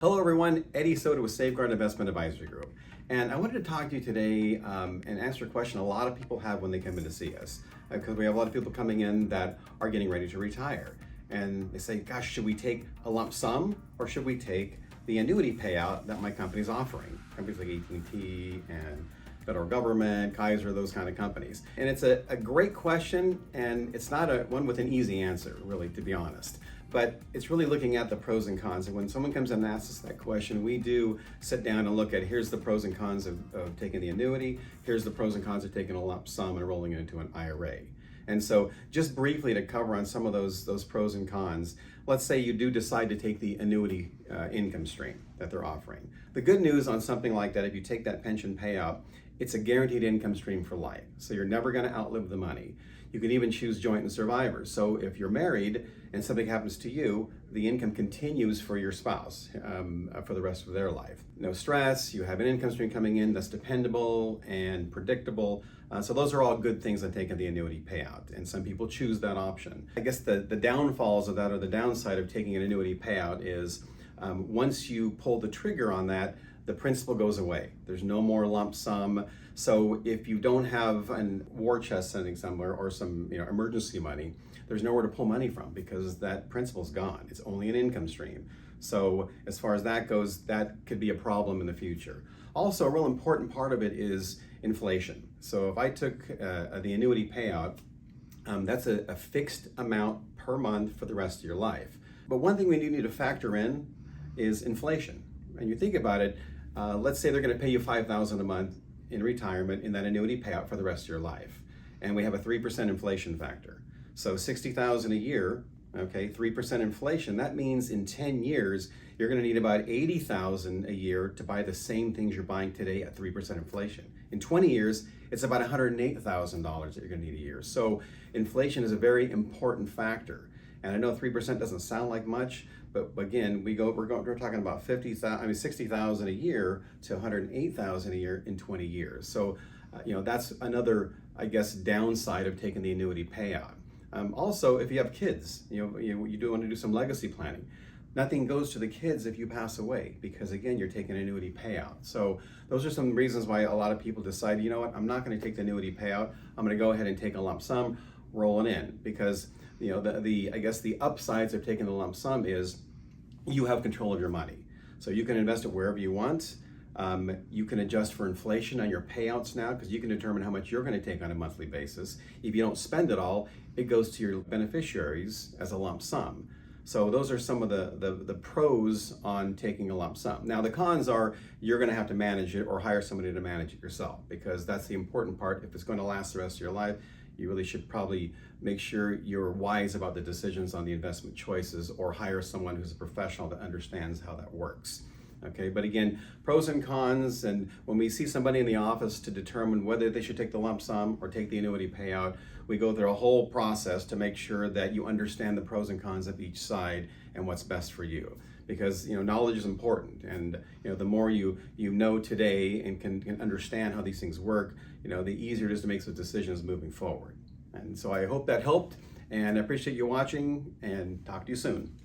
Hello everyone, Eddie Sota with Safeguard Investment Advisory Group. And I wanted to talk to you today and answer a question a lot of people have when they come in to see us. Because we have a lot of people coming in that are getting ready to retire. And they say, gosh, should we take a lump sum or should we take the annuity payout that my company's offering? Companies like AT&T and federal government, Kaiser, those kind of companies. And it's a great question, and it's not one with an easy answer, really, to be honest. But it's really looking at the pros and cons. And when someone comes in and asks us that question, we do sit down and look at here's the pros and cons of taking the annuity, here's the pros and cons of taking a lump sum and rolling it into an IRA. And so just briefly to cover on some of those pros and cons, let's say you do decide to take the annuity income stream that they're offering. The good news on something like that, if you take that pension payout, it's a guaranteed income stream for life. So you're never going to outlive the money. You can even choose joint and survivors. So if you're married and something happens to you, the income continues for your spouse for the rest of their life. No stress, you have an income stream coming in that's dependable and predictable. So those are all good things on taking the annuity payout. And some people choose that option. I guess the downfalls of that, or the downside of taking an annuity payout, is once you pull the trigger on that, the principal goes away. There's no more lump sum. So if you don't have a war chest sitting somewhere or some emergency money, there's nowhere to pull money from because that principal's gone. It's only an income stream. So as far as that goes, that could be a problem in the future. Also, a real important part of it is inflation. So if I took the annuity payout, that's a fixed amount per month for the rest of your life. But one thing we do need to factor in is inflation. And you think about it, let's say they're going to pay you $5,000 a month in retirement in that annuity payout for the rest of your life. And we have a 3% inflation factor. So $60,000 a year, okay, 3% inflation, that means in 10 years, you're going to need about $80,000 a year to buy the same things you're buying today at 3% inflation. In 20 years, it's about $108,000 that you're going to need a year. So inflation is a very important factor. And I know 3% doesn't sound like much, but again, we're talking about $60,000 a year to $108,000 a year in 20 years. So, that's another, I guess, downside of taking the annuity payout. Also, if you have kids, you do want to do some legacy planning. Nothing goes to the kids if you pass away because, again, you're taking an annuity payout. So those are some reasons why a lot of people decide, you know what, I'm not going to take the annuity payout. I'm going to go ahead and take a lump sum, roll it in, because I guess the upsides of taking the lump sum is you have control of your money. So you can invest it wherever you want. You can adjust for inflation on your payouts now because you can determine how much you're going to take on a monthly basis. If you don't spend it all, it goes to your beneficiaries as a lump sum. So those are some of the pros on taking a lump sum. Now the cons are you're going to have to manage it or hire somebody to manage it yourself, because that's the important part. If it's going to last the rest of your life, you really should probably make sure you're wise about the decisions on the investment choices, or hire someone who's a professional that understands how that works. Okay, but again, pros and cons, and when we see somebody in the office to determine whether they should take the lump sum or take the annuity payout, we go through a whole process to make sure that you understand the pros and cons of each side and what's best for you. Because knowledge is important, and the more you know today and can understand how these things work, the easier it is to make some decisions moving forward. And so I hope that helped, and I appreciate you watching, and talk to you soon.